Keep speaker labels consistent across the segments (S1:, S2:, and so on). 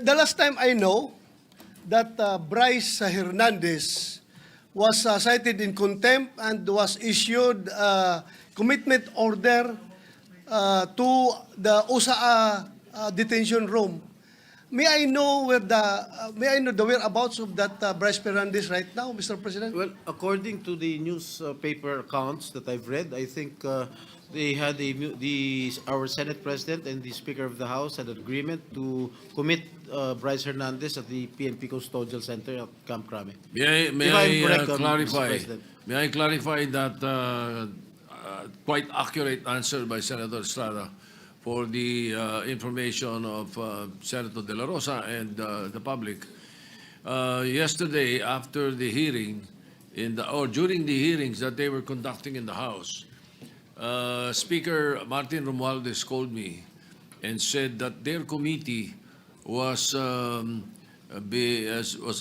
S1: The last time I know that Brice Hernandez was cited in contempt and was issued commitment order to the USA detention room. May I know the whereabouts of that Brice Hernandez right now, Mr. President?
S2: Well, according to the newspaper accounts that I've read, I think they had our Senate President and the Speaker of the House had an agreement to commit Brice Hernandez at the PNP Custodial Center at Camp Crame.
S3: May
S2: If I'm
S3: I
S2: correct, Mr.
S3: clarify?
S2: President.
S3: May I clarify that quite accurate answer by Senator Estrada for the information of Senator De La Rosa and the public. Yesterday, after the hearing, or during the hearings that they were conducting in the House, Speaker Martin Romualdez called me and said that their committee was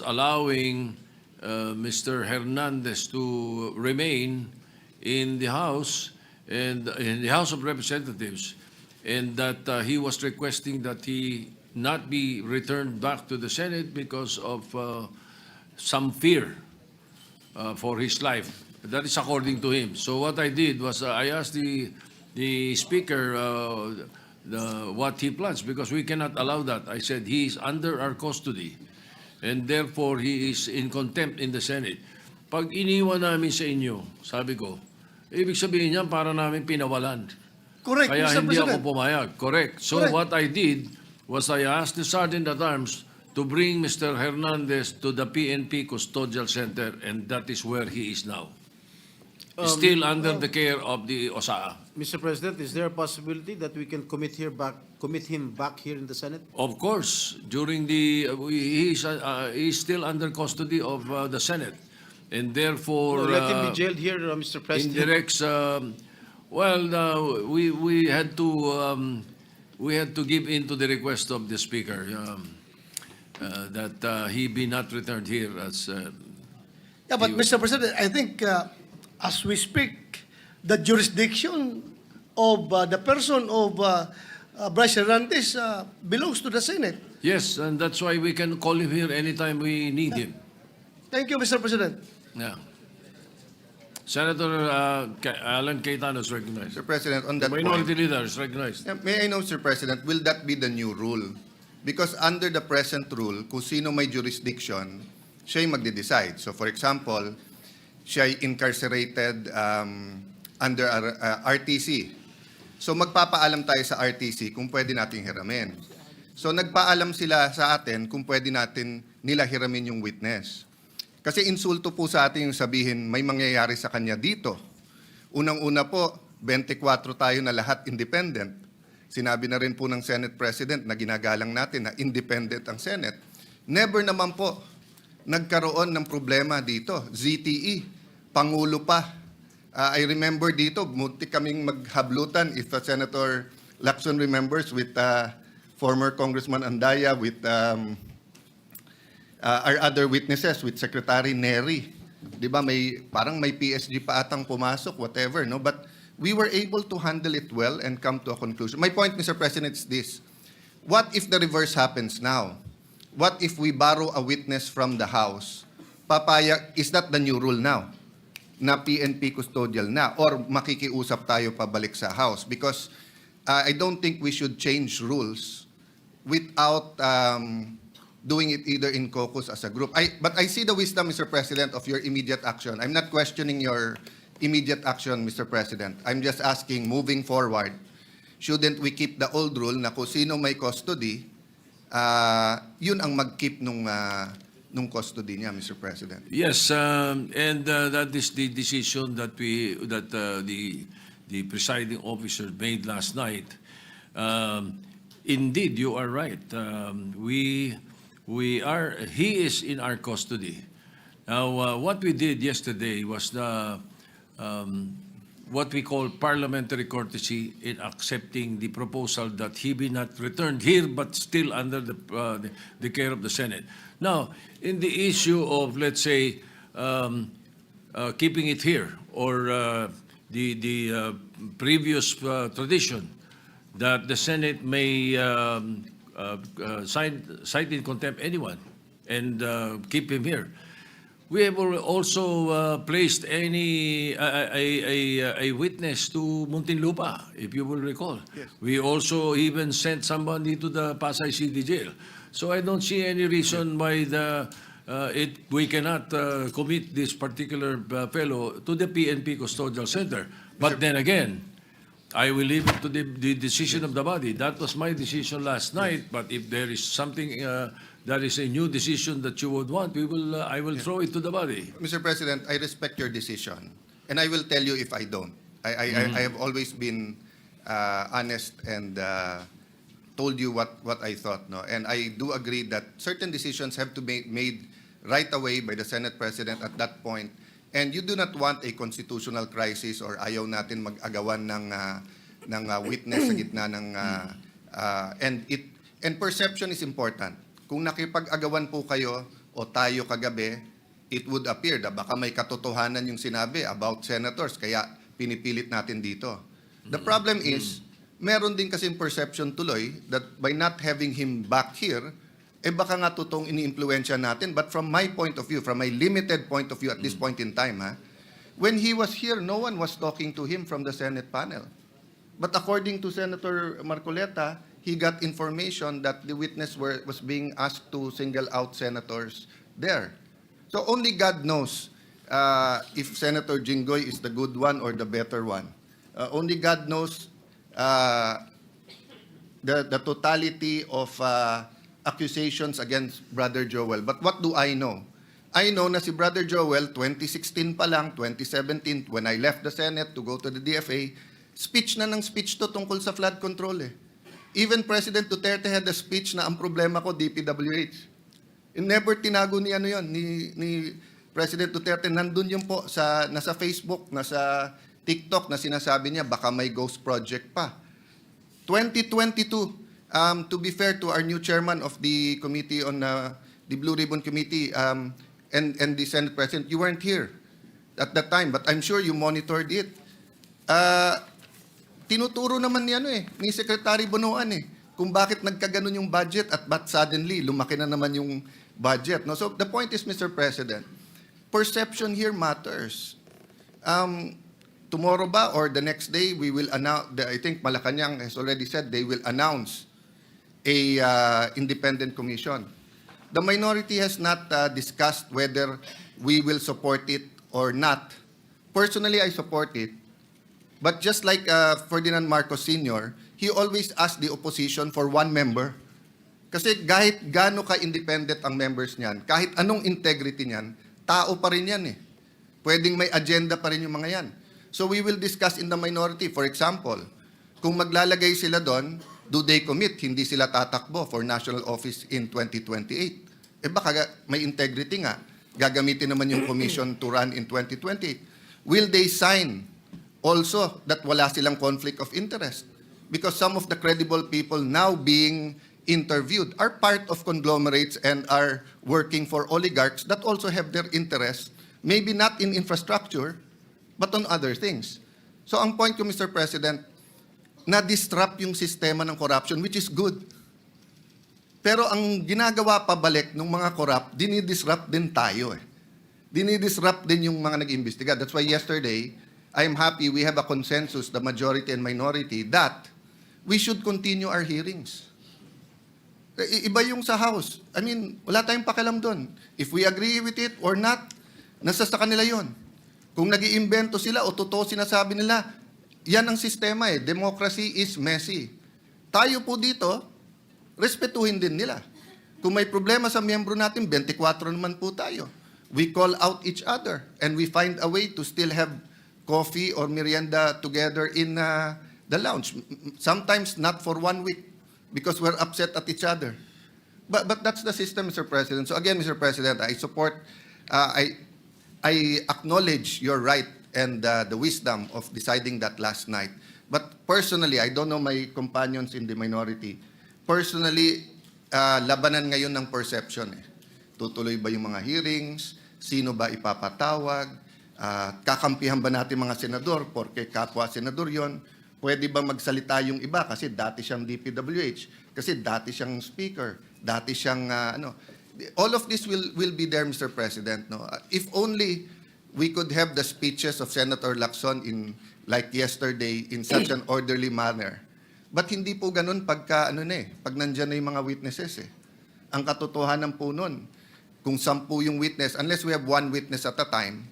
S3: allowing Mr. Hernandez to remain in the House and in the House of Representatives, and that he was requesting that he not be returned back to the Senate because of some fear for his life. That is according to him. So what I did was I asked the Speaker what he plans, because we cannot allow that. I said he is under our custody and therefore he is in contempt in the Senate. Pag iniwan namin sa inyo, sabi ko, ibig sabihin niyan para namin pinawalan.
S1: Correct,
S3: Kaya
S1: Mr.
S3: hindi
S1: President.
S3: ako pumayag. Correct. So
S1: Correct.
S3: what I did was I asked the Sergeant at Arms to bring Mr. Hernandez to the PNP Custodial Center, and that is where he is now. Still under the care of the OSAA.
S2: Mr. President, is there a possibility that we can commit him back here in the Senate?
S3: Of course, during he is still under custody of the Senate, and therefore
S2: No, let him be jailed here, Mr. President.
S3: indirects. We had to give in to the request of the Speaker that he be not returned here as.
S1: Yeah, but Mr. President, I think as we speak, the jurisdiction of the person of Brice Hernandez belongs to the Senate.
S3: Yes, and that's why we can call him here anytime we need him.
S1: Thank you, Mr. President.
S3: Yeah. Senator Alan Cayetano is recognized.
S4: Sir President, on
S3: The
S4: that
S3: minority
S4: point,
S3: leader is recognized.
S4: may I know, Sir President, will that be the new rule? Because under the present rule, kung sino may jurisdiction, siya'y magde-decide. So for example, siya'y incarcerated under RTC. So magpapaalam tayo sa RTC kung pwede nating hiramin. So nagpaalam sila sa atin kung pwede natin nila hiramin yung witness. Kasi insulto po sa atin yung sabihin may mangyayari sa kanya dito. Unang-una po, 24 tayo na lahat independent. Sinabi na rin po ng Senate President na ginagalang natin na independent ang Senate. Never naman po nagkaroon ng problema dito. ZTE, Pangulo pa. I remember dito, munti kaming maghablutan, if Senator Lacson remembers, with former Congressman Andaya, with our other witnesses, with Secretary Neri. Di ba, parang may PSG pa atang pumasok, whatever, no? But we were able to handle it well and come to a conclusion. My point, Mr. President, is this. What if the reverse happens now? What if we borrow a witness from the House? Is that the new rule now? Na PNP custodial na? Or makikiusap tayo pabalik sa House? Because I don't think we should change rules without doing it either in caucus as a group. But I see the wisdom, Mr. President, of your immediate action. I'm not questioning your immediate action, Mr. President. I'm just asking, moving forward, shouldn't we keep the old rule na kung sino may custody, yun ang mag-keep nung custody niya, Mr. President?
S3: Yes, and that is the decision that the presiding officer made last night. Indeed, you are right. He is in our custody. Now, what we did yesterday was what we call parliamentary courtesy in accepting the proposal that he be not returned here, but still under the care of the Senate. Now, in the issue of, let's say, keeping it here, or the previous tradition that the Senate may cite in contempt anyone and keep him here. We have also placed a witness to Muntinlupa, if you will recall.
S1: Yes.
S3: We also even sent somebody to the Pasay City Jail. So I don't see any reason why we cannot commit this particular fellow to the PNP Custodial Center. But then again, I will leave it to the decision of the body. That was my decision last night. But if there is something that is a new decision that you would want, I will throw it to the body.
S4: Mr. President, I respect your decision, and I will tell you if I don't. I have always been honest and told you what I thought. No? And I do agree that certain decisions have to be made right away by the Senate President at that point. And you do not want a constitutional crisis or ayaw natin mag-agawan ng witness sa gitna ng and perception is important. Kung nakipag-agawan po kayo o tayo kagabi, it would appear na baka may katotohanan yung sinabi about senators, kaya pinipilit natin dito. The problem is, meron din kasing perception tuloy that by not having him back here, baka nga totoong ini-impluwensya natin. But from my point of view, from my limited point of view at this point in time, when he was here, no one was talking to him from the Senate panel. But according to Senator Marcoleta, he got information that the witness was being asked to single out senators there. So only God knows if Senator Jinggoy is the good one or the better one. Only God knows the totality of accusations against Brother Joel. But what do I know? I know na si Brother Joel, 2016 pa lang, 2017, when I left the Senate to go to the DFA, speech na ng speech to tungkol sa flood control eh. Even President Duterte had a speech na ang problema ko, DPWH. And never tinago ni ni President Duterte. Nandun yun po, nasa Facebook, nasa TikTok na sinasabi niya, baka may ghost project pa. 2022, to be fair to our new chairman of the committee on the Blue Ribbon Committee and the Senate President, you weren't here at that time, but I'm sure you monitored it. Tinuturo naman ni Secretary Bonoan kung bakit nagkaganon yung budget at ba't suddenly lumaki na naman yung budget. No? So the point is, Mr. President, perception here matters. Tomorrow ba or the next day, we will announce, I think Malacanang has already said they will announce a independent commission. The minority has not discussed whether we will support it or not. Personally, I support it. But just like Ferdinand Marcos Sr., he always asked the opposition for one member. Kasi kahit gaano ka-independent ang members niyan, kahit anong integrity niyan, tao pa rin yan eh. Pwedeng may agenda pa rin yung mga yan. So we will discuss in the minority. For example, kung maglalagay sila doon, do they commit? Hindi sila tatakbo for national office in 2028. Baka may integrity nga. Gagamitin naman yung commission to run in 2028. Will they sign also that wala silang conflict of interest? Because some of the credible people now being interviewed are part of conglomerates and are working for oligarchs that also have their interests, maybe not in infrastructure, but on other things. So ang point ko, Mr. President, na-disrupt yung sistema ng corruption, which is good. Pero ang ginagawa pabalik ng mga corrupt, dinidisrupt din tayo eh. Dinidisrupt din yung mga nag-imbestiga. That's why yesterday, I'm happy we have a consensus, the majority and minority, that we should continue our hearings. Iba yung sa House. I mean, wala tayong pakialam doon. If we agree with it or not, nasa sa kanila yon. Kung nag-iimbento sila o totoo sinasabi nila, yan ang sistema eh. Democracy is messy. Tayo po dito, respetuhin din nila. Kung may problema sa miyembro natin, 24 naman po tayo. We call out each other and we find a way to still have coffee or merienda together in the lounge. Sometimes not for 1 week because we're upset at each other. But that's the system, Mr. President. So again, Mr. President, I support, I acknowledge your right and the wisdom of deciding that last night. But personally, I don't know my companions in the minority. Personally, labanan ngayon ng perception eh. Tutuloy ba yung mga hearings? Sino ba ipapatawag? Kakampihan ba natin mga senador porque kapwa senador yon? Pwede ba magsalita yung iba kasi dati siyang DPWH, kasi dati siyang speaker, dati siyang all of this will be there, Mr. President, no. If only we could have the speeches of Senator Lacson in like yesterday in such an orderly manner. But hindi po ganun pagka pag nandiyan na yung mga witnesses eh. Ang katotohanan po nun, kung 10 yung witness, unless we have 1 witness at a time,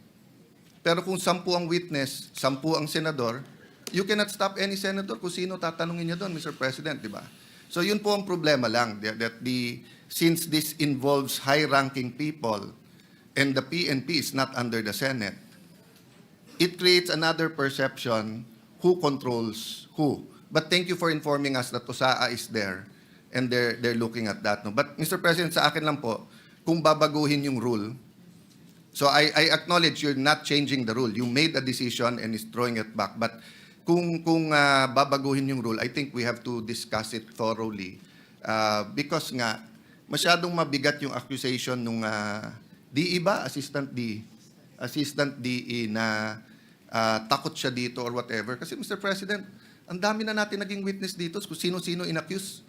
S4: pero kung 10 ang witness, 10 ang senador, you cannot stop any senator kung sino tatanungin niya doon, Mr. President, di ba? So yun po ang problema lang, that since this involves high-ranking people and the PNP is not under the Senate, it creates another perception who controls who. But thank you for informing us that TUSAA is there and they're looking at that. No? But Mr. President, sa akin lang po, kung babaguhin yung rule, so I acknowledge you're not changing the rule. You made a decision and is throwing it back. But kung babaguhin yung rule, I think we have to discuss it thoroughly. Because nga, masyadong mabigat yung accusation nung DE ba? Assistant DE na takot siya dito or whatever. Kasi Mr. President, ang dami na natin naging witness dito kung sino-sino inaccuse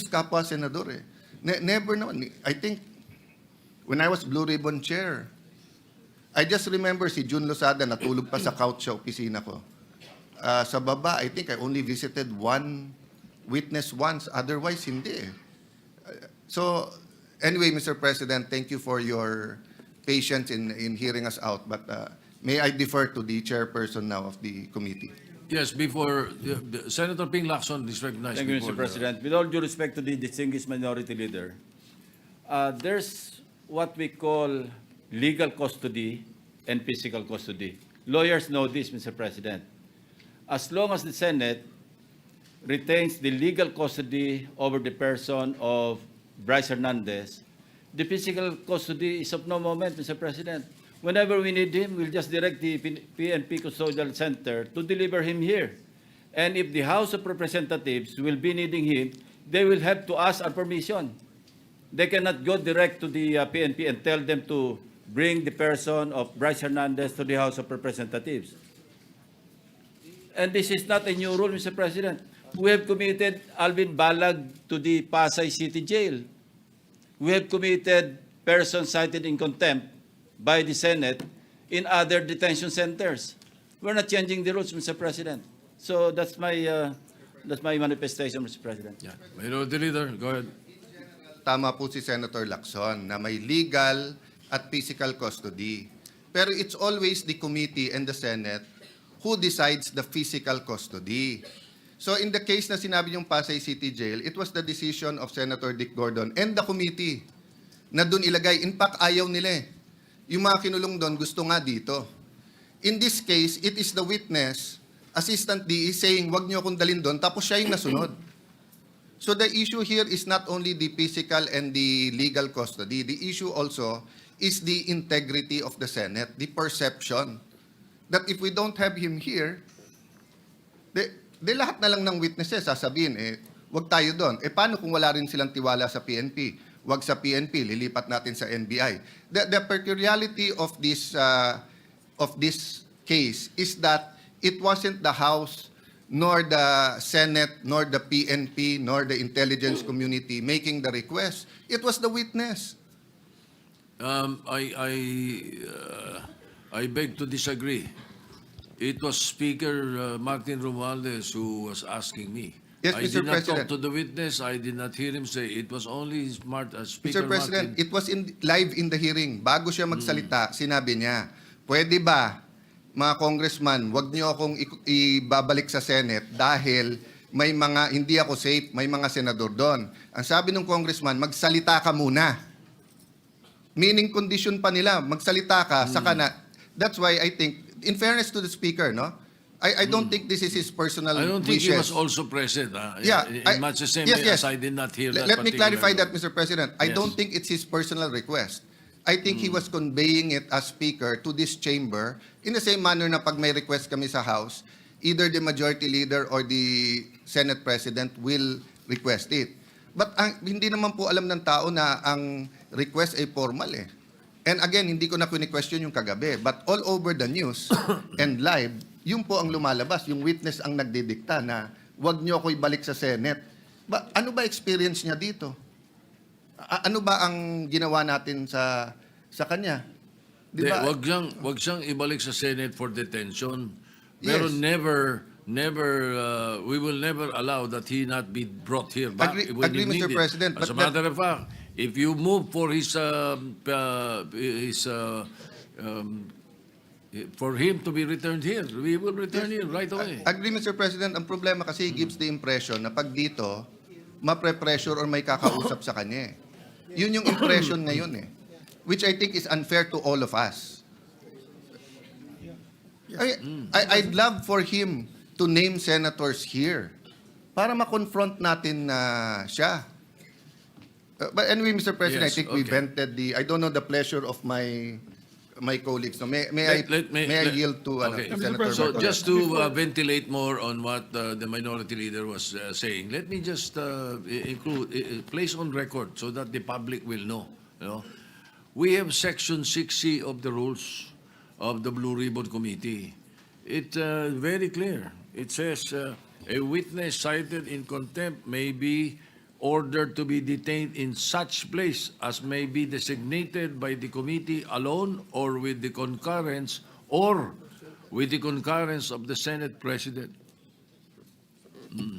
S4: kapwa senador eh. Never naman. I think when I was Blue Ribbon Chair, I just remember si June Losada natulog pa sa couch sa opisina ko. Sa baba, I think I only visited 1 witness once. Otherwise, hindi. So, anyway, Mr. President, thank you for your patience in hearing us out. But may I defer to the chairperson now of the committee.
S3: Yes, before Senator Ping Lacson is recognized.
S5: Thank you,
S3: before
S5: Mr. President. With all due respect to the distinguished minority leader, there's what we call legal custody and physical custody. Lawyers know this, Mr. President. As long as the Senate retains the legal custody over the person of Brice Hernandez, the physical custody is of no moment, Mr. President. Whenever we need him, we'll just direct the PNP Custodial Center to deliver him here. And if the House of Representatives will be needing him, they will have to ask our permission. They cannot go direct to the PNP and tell them to bring the person of Brice Hernandez to the House of Representatives. And this is not a new rule, Mr. President. We have committed Alvin Balag to the Pasay City Jail. We have committed persons cited in contempt by the Senate in other detention centers. We're not changing the rules, Mr. President. So that's my manifestation, Mr. President.
S3: Yeah. Minority Leader, go ahead.
S4: Tama po si Senator Lacson na may legal at physical custody. Pero it's always the committee and the Senate who decides the physical custody. So in the case na sinabi yung Pasay City Jail, it was the decision of Senator Dick Gordon and the committee na doon ilagay. In fact, ayaw nila eh. Yung mga kinulong doon, gusto nga dito. In this case, it is the witness, Assistant DE, saying, wag niyo akong dalhin doon, tapos siya yung nasunod. So the issue here is not only the physical and the legal custody. The issue also is the integrity of the Senate, the perception that if we don't have him here, de lahat na lang ng witnesses sasabihin, wag tayo doon. Paano kung wala rin silang tiwala sa PNP? Wag sa PNP, lilipat natin sa NBI. The peculiarity of this case is that it wasn't the House, nor the Senate, nor the PNP, nor the intelligence community making the request. It was the witness.
S3: I beg to disagree. It was Speaker Martin Romualdez who was asking me.
S4: Yes,
S3: I
S4: Mr.
S3: did not
S4: President.
S3: talk to the witness. I did not hear him say. It was only Speaker
S4: Mr. President,
S3: Martin.
S4: it was live in the hearing. Bago siya magsalita, sinabi niya, pwede ba, mga congressman, wag niyo akong ibabalik sa Senate dahil may mga, hindi ako safe, may mga senador doon. Ang sabi ng congressman, magsalita ka muna. Meaning condition pa nila, magsalita ka, saka na. That's why I think, in fairness to the Speaker, no? I don't think this is his personal
S3: I don't think
S4: wishes.
S3: he was also present.
S4: Yeah,
S3: in much the same way as I did not hear that.
S4: Let me clarify
S3: particular-
S4: that, Mr. President. I
S3: Yes.
S4: don't think it's his personal request. I think he was conveying it as Speaker to this chamber in the same manner na pag may request kami sa House, either the Majority Leader or the Senate President will request it. But hindi naman po alam ng tao na ang request ay formal eh. And again, hindi ko na kuni-question yung kagabi. But all over the news and live, yun po ang lumalabas. Yung witness ang nagdidikta na wag niyo ako ibalik sa Senate. Ano ba experience niya dito? Ano ba ang ginawa natin sa kanya? Di ba?
S3: Wag siyang ibalik sa Senate for detention.
S4: Yes.
S3: Pero we will never allow that he not be brought here back when
S4: Agree,
S3: you need
S4: Mr.
S3: it.
S4: President,
S3: As a
S4: but
S3: matter of fact, if you move for for him to be returned here, we will return him right away.
S4: Agree, Mr. President. Ang problema kasi gives the impression na pag dito, mapre-pressure or may kakausap sa kanya. Yun yung impression ngayon eh. Which I think is unfair to all of us. I'd love for him to name senators here para ma-confront natin na siya. But anyway, Mr. President, I
S3: Yes,
S4: think we
S3: okay.
S4: vented the, I don't know the pleasure of my colleagues. So may I yield to
S3: Okay.
S4: Senator
S3: So
S4: Marcoleta?
S3: just to ventilate more on what the minority leader was saying, let me just place on record so that the public will know. You know, we have Section 6C of the rules of the Blue Ribbon Committee. It's very clear. It says a witness cited in contempt may be ordered to be detained in such place as may be designated by the committee alone or with the concurrence of the Senate President.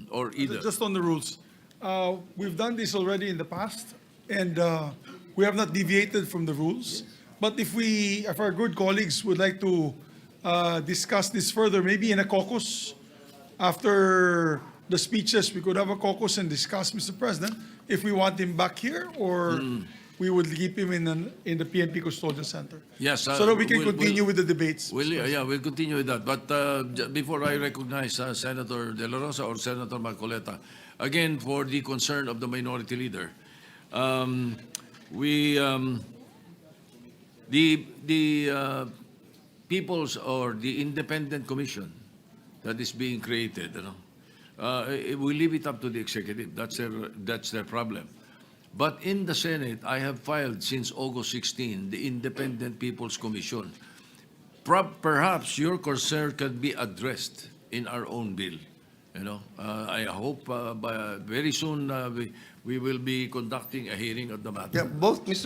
S3: Or either.
S6: Just on the rules, we've done this already in the past, and we have not deviated from the rules. But if our good colleagues would like to discuss this further, maybe in a caucus, after the speeches, we could have a caucus and discuss, Mr. President, if we want him back here, or we would keep him in the PNP Custodial Center.
S3: Yes,
S6: So that we can
S3: we'll-
S6: continue with the debates.
S3: We'll continue with that. But before I recognize Senator De La Rosa or Senator Marcoleta, again, for the concern of the minority leader, the People's or the Independent Commission that is being created, we leave it up to the executive. That's their problem. But in the Senate, I have filed since August 16 the Independent People's Commission. Perhaps your concern can be addressed in our own bill. I hope very soon we will be conducting a hearing of the matter.
S4: Yeah, both Mr.